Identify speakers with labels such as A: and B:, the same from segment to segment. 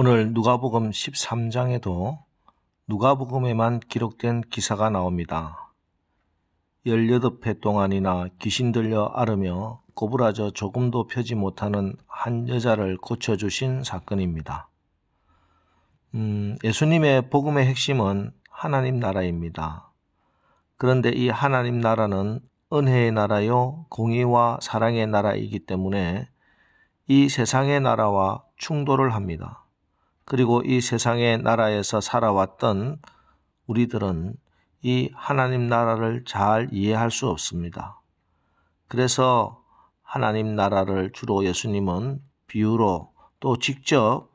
A: 오늘 누가복음 13장에도 누가복음에만 기록된 기사가 나옵니다. 18회 동안이나 귀신 들려 앓으며 꼬부라져 조금도 펴지 못하는 한 여자를 고쳐주신 사건입니다. 예수님의 복음의 핵심은 하나님 나라입니다. 그런데 이 하나님 나라는 은혜의 나라요 공의와 사랑의 나라이기 때문에 이 세상의 나라와 충돌을 합니다. 그리고 이 세상의 나라에서 살아왔던 우리들은 이 하나님 나라를 잘 이해할 수 없습니다. 그래서 하나님 나라를 주로 예수님은 비유로 또 직접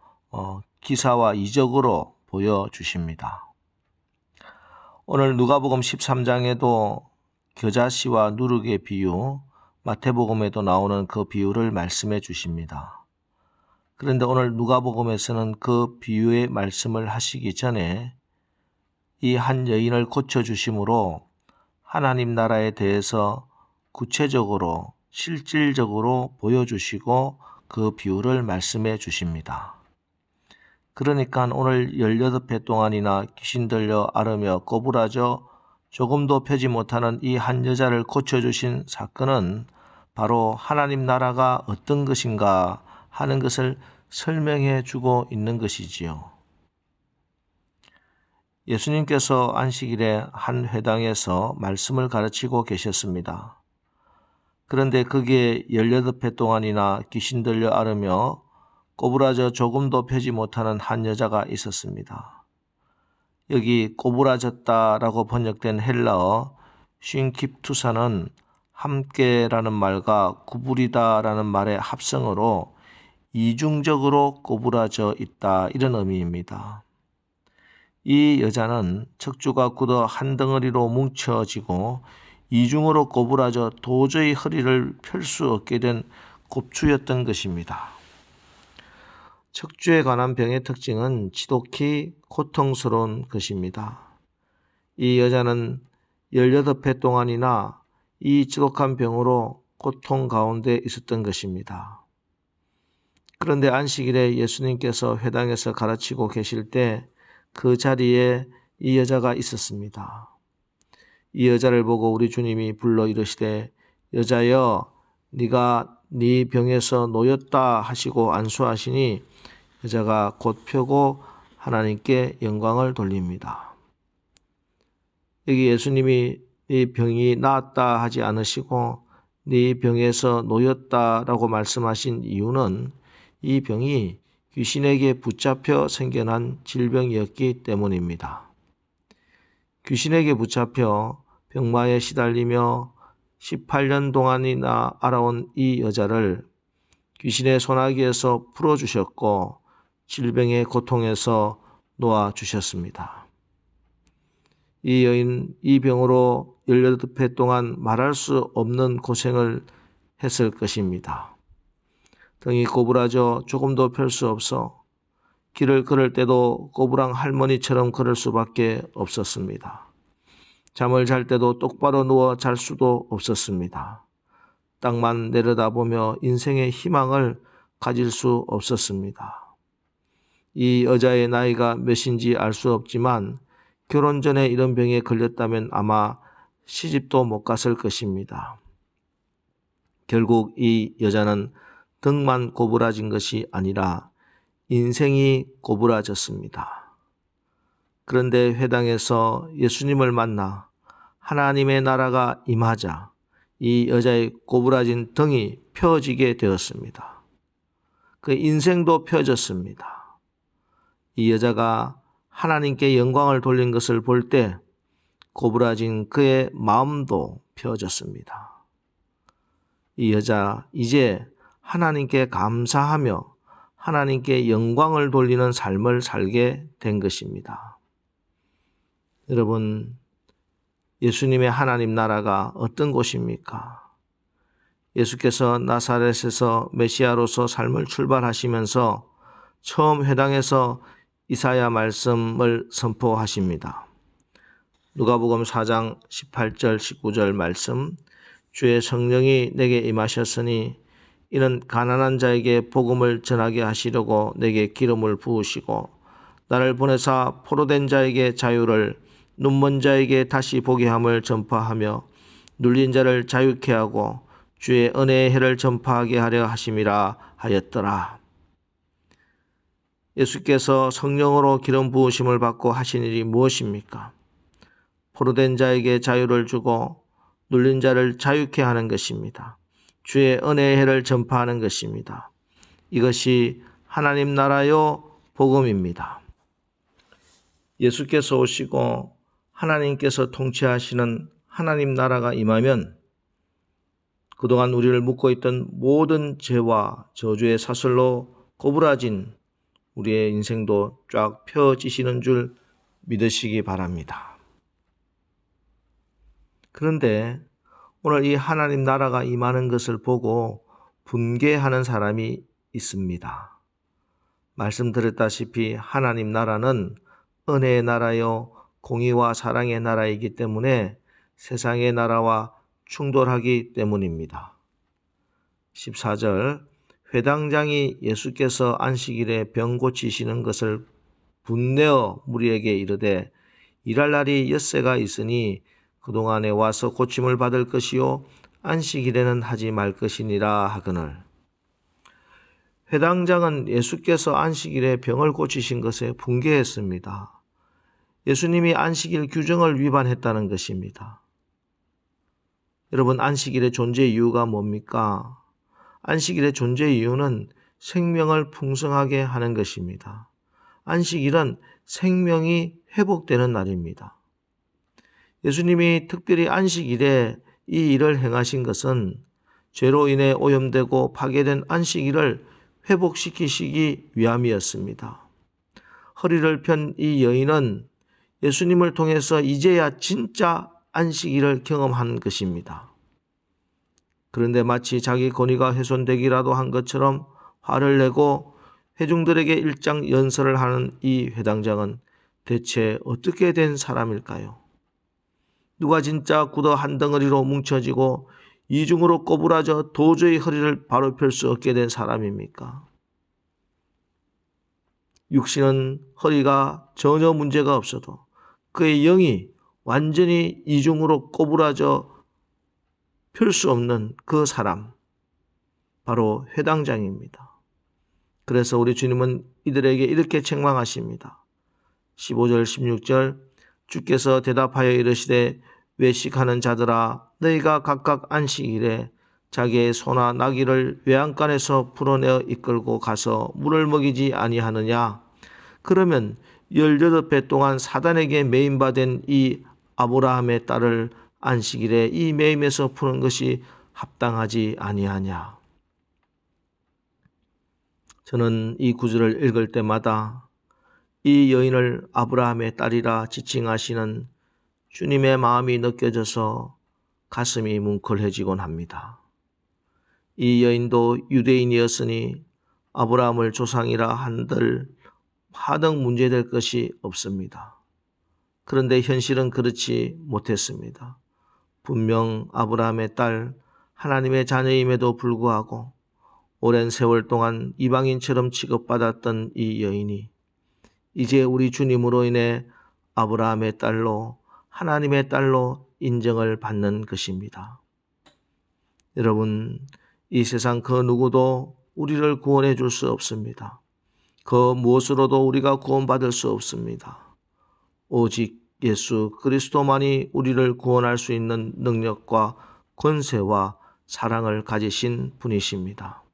A: 기사와 이적으로 보여주십니다. 오늘 누가복음 13장에도 겨자씨와 누룩의 비유, 마태복음에도 나오는 그 비유를 말씀해 주십니다. 그런데 오늘 누가복음에서는 그 비유의 말씀을 하시기 전에 이 한 여인을 고쳐주심으로 하나님 나라에 대해서 구체적으로 실질적으로 보여주시고 그 비유를 말씀해 주십니다. 그러니까 오늘 18회 동안이나 귀신 들려 앓으며 꼬부라져 조금도 펴지 못하는 이 한 여자를 고쳐주신 사건은 바로 하나님 나라가 어떤 것인가 하는 것을 설명해 주고 있는 것이지요. 예수님께서 안식일에 한 회당에서 말씀을 가르치고 계셨습니다. 그런데 거기에 18회 동안이나 귀신 들려 앓으며 꼬부라져 조금도 펴지 못하는 한 여자가 있었습니다. 여기 꼬부라졌다라고 번역된 헬라어 쉰킵투사는 함께라는 말과 구부리다라는 말의 합성어로 이중적으로 꼬부라져 있다 이런 의미입니다. 이 여자는 척추가 굳어 한 덩어리로 뭉쳐지고 이중으로 꼬부라져 도저히 허리를 펼 수 없게 된 곱추였던 것입니다. 척추에 관한 병의 특징은 지독히 고통스러운 것입니다. 이 여자는 18회 동안이나 이 지독한 병으로 고통 가운데 있었던 것입니다. 그런데 안식일에 예수님께서 회당에서 가르치고 계실 때 그 자리에 이 여자가 있었습니다. 이 여자를 보고 우리 주님이 불러 이르시되 여자여 네가 네 병에서 놓였다 하시고 안수하시니 여자가 곧 펴고 하나님께 영광을 돌립니다. 여기 예수님이 네 병이 나았다 하지 않으시고 네 병에서 놓였다라고 말씀하신 이유는 이 병이 귀신에게 붙잡혀 생겨난 질병이었기 때문입니다. 귀신에게 붙잡혀 병마에 시달리며 18년 동안이나 앓아온 이 여자를 귀신의 소나기에서 풀어주셨고 질병의 고통에서 놓아주셨습니다. 이 여인 이 병으로 18회 동안 말할 수 없는 고생을 했을 것입니다. 등이 꼬부라져 조금도 펼 수 없어 길을 걸을 때도 꼬부랑 할머니처럼 걸을 수밖에 없었습니다. 잠을 잘 때도 똑바로 누워 잘 수도 없었습니다. 땅만 내려다보며 인생의 희망을 가질 수 없었습니다. 이 여자의 나이가 몇인지 알 수 없지만 결혼 전에 이런 병에 걸렸다면 아마 시집도 못 갔을 것입니다. 결국 이 여자는 등만 꼬부라진 것이 아니라 인생이 꼬부라졌습니다. 그런데 회당에서 예수님을 만나 하나님의 나라가 임하자 이 여자의 꼬부라진 등이 펴지게 되었습니다. 그 인생도 펴졌습니다. 이 여자가 하나님께 영광을 돌린 것을 볼 때 꼬부라진 그의 마음도 펴졌습니다. 이 여자 이제 하나님께 감사하며 하나님께 영광을 돌리는 삶을 살게 된 것입니다. 여러분, 예수님의 하나님 나라가 어떤 곳입니까? 예수께서 나사렛에서 메시아로서 삶을 출발하시면서 처음 회당에서 이사야 말씀을 선포하십니다. 누가복음 4장 18절 19절 말씀, 주의 성령이 내게 임하셨으니 이는 가난한 자에게 복음을 전하게 하시려고 내게 기름을 부으시고 나를 보내사 포로된 자에게 자유를, 눈먼 자에게 다시 보게 함을 전파하며 눌린 자를 자유케 하고 주의 은혜의 해를 전파하게 하려 하심이라 하였더라. 예수께서 성령으로 기름 부으심을 받고 하신 일이 무엇입니까? 포로된 자에게 자유를 주고 눌린 자를 자유케 하는 것입니다. 주의 은혜의 해를 전파하는 것입니다. 이것이 하나님 나라요 복음입니다. 예수께서 오시고 하나님께서 통치하시는 하나님 나라가 임하면 그동안 우리를 묶고 있던 모든 죄와 저주의 사슬로 고부라진 우리의 인생도 쫙 펴지시는 줄 믿으시기 바랍니다. 그런데 오늘 이 하나님 나라가 임하는 것을 보고 분개하는 사람이 있습니다. 말씀드렸다시피 하나님 나라는 은혜의 나라요 공의와 사랑의 나라이기 때문에 세상의 나라와 충돌하기 때문입니다. 14절 회당장이 예수께서 안식일에 병 고치시는 것을 분내어 무리에게 이르되 일할 날이 엿새가 있으니 그동안에 와서 고침을 받을 것이요 안식일에는 하지 말 것이니라 하거늘. 회당장은 예수께서 안식일에 병을 고치신 것에 분개했습니다. 예수님이 안식일 규정을 위반했다는 것입니다. 여러분, 안식일의 존재 이유가 뭡니까? 안식일의 존재 이유는 생명을 풍성하게 하는 것입니다. 안식일은 생명이 회복되는 날입니다. 예수님이 특별히 안식일에 이 일을 행하신 것은 죄로 인해 오염되고 파괴된 안식일을 회복시키시기 위함이었습니다. 허리를 편 이 여인은 예수님을 통해서 이제야 진짜 안식일을 경험한 것입니다. 그런데 마치 자기 권위가 훼손되기라도 한 것처럼 화를 내고 회중들에게 일장 연설을 하는 이 회당장은 대체 어떻게 된 사람일까요? 누가 진짜 굳어 한 덩어리로 뭉쳐지고 이중으로 꼬부라져 도저히 허리를 바로 펼 수 없게 된 사람입니까? 육신은 허리가 전혀 문제가 없어도 그의 영이 완전히 이중으로 꼬부라져 펼 수 없는 그 사람, 바로 회당장입니다. 그래서 우리 주님은 이들에게 이렇게 책망하십니다. 15절 16절 주께서 대답하여 이르시되 외식하는 자들아 너희가 각각 안식일에 자기의 소나 나귀를 외양간에서 풀어내어 이끌고 가서 물을 먹이지 아니하느냐? 그러면 18배 동안 사단에게 매임받은 이 아브라함의 딸을 안식일에 이 매임에서 푸는 것이 합당하지 아니하냐? 저는 이 구절을 읽을 때마다 이 여인을 아브라함의 딸이라 지칭하시는 주님의 마음이 느껴져서 가슴이 뭉클해지곤 합니다. 이 여인도 유대인이었으니 아브라함을 조상이라 한들 하등 문제될 것이 없습니다. 그런데 현실은 그렇지 못했습니다. 분명 아브라함의 딸, 하나님의 자녀임에도 불구하고 오랜 세월 동안 이방인처럼 취급받았던 이 여인이 이제 우리 주님으로 인해 아브라함의 딸로 하나님의 딸로 인정을 받는 것입니다. 여러분, 이 세상 그 누구도 우리를 구원해 줄 수 없습니다. 그 무엇으로도 우리가 구원받을 수 없습니다. 오직 예수 그리스도만이 우리를 구원할 수 있는 능력과 권세와 사랑을 가지신 분이십니다.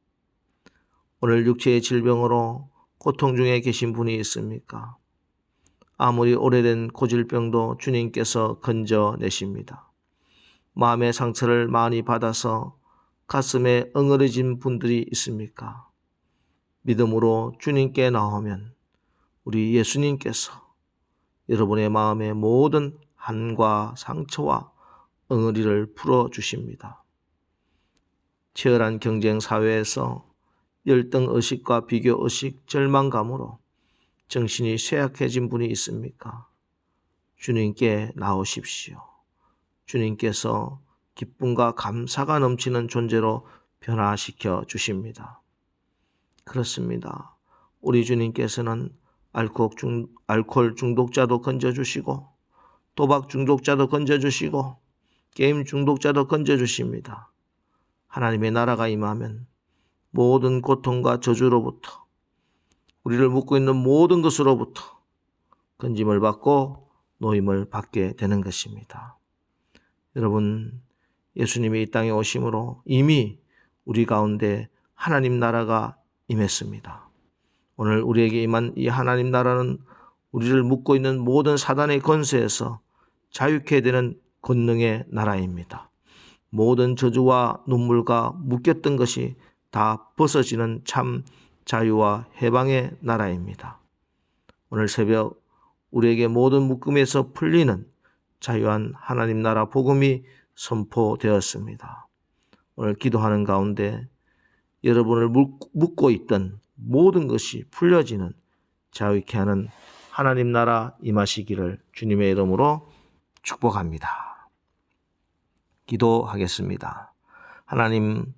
A: 오늘 육체의 질병으로 고통 중에 계신 분이 있습니까? 아무리 오래된 고질병도 주님께서 건져내십니다. 마음의 상처를 많이 받아서 가슴에 엉어려진 분들이 있습니까? 믿음으로 주님께 나오면 우리 예수님께서 여러분의 마음의 모든 한과 상처와 엉어리를 풀어주십니다. 치열한 경쟁 사회에서 열등의식과 비교의식, 절망감으로 정신이 쇠약해진 분이 있습니까? 주님께 나오십시오. 주님께서 기쁨과 감사가 넘치는 존재로 변화시켜 주십니다. 그렇습니다. 우리 주님께서는 알코올 중독자도 건져주시고 도박 중독자도 건져주시고 게임 중독자도 건져주십니다. 하나님의 나라가 임하면 모든 고통과 저주로부터 우리를 묶고 있는 모든 것으로부터 건짐을 받고 노임을 받게 되는 것입니다. 여러분, 예수님이 이 땅에 오심으로 이미 우리 가운데 하나님 나라가 임했습니다. 오늘 우리에게 임한 이 하나님 나라는 우리를 묶고 있는 모든 사단의 권세에서 자유케 되는 권능의 나라입니다. 모든 저주와 눈물과 묶였던 것이 다 벗어지는 참 자유와 해방의 나라입니다. 오늘 새벽 우리에게 모든 묶음에서 풀리는 자유한 하나님 나라 복음이 선포되었습니다. 오늘 기도하는 가운데 여러분을 묶고 있던 모든 것이 풀려지는 자유케 하는 하나님 나라 임하시기를 주님의 이름으로 축복합니다. 기도하겠습니다. 하나님,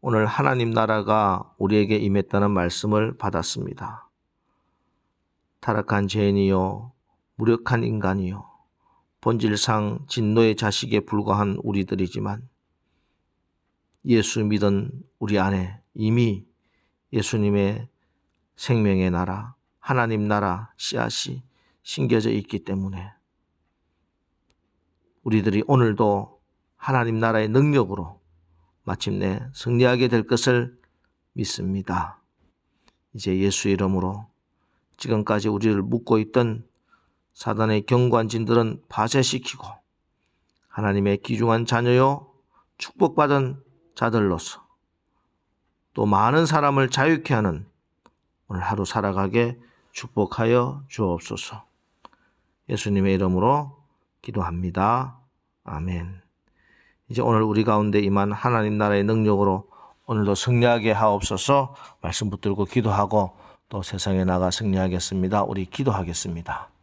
A: 오늘 하나님 나라가 우리에게 임했다는 말씀을 받았습니다. 타락한 죄인이요, 무력한 인간이요, 본질상 진노의 자식에 불과한 우리들이지만 예수 믿은 우리 안에 이미 예수님의 생명의 나라, 하나님 나라 씨앗이 심겨져 있기 때문에 우리들이 오늘도 하나님 나라의 능력으로 마침내 승리하게 될 것을 믿습니다. 이제 예수 이름으로 지금까지 우리를 묶고 있던 사단의 경관진들은 파쇄시키고 하나님의 귀중한 자녀요 축복받은 자들로서 또 많은 사람을 자유케 하는 오늘 하루 살아가게 축복하여 주옵소서. 예수님의 이름으로 기도합니다. 아멘. 이제 오늘 우리 가운데 임한 하나님 나라의 능력으로 오늘도 승리하게 하옵소서. 말씀 붙들고 기도하고 또 세상에 나가 승리하겠습니다. 우리 기도하겠습니다.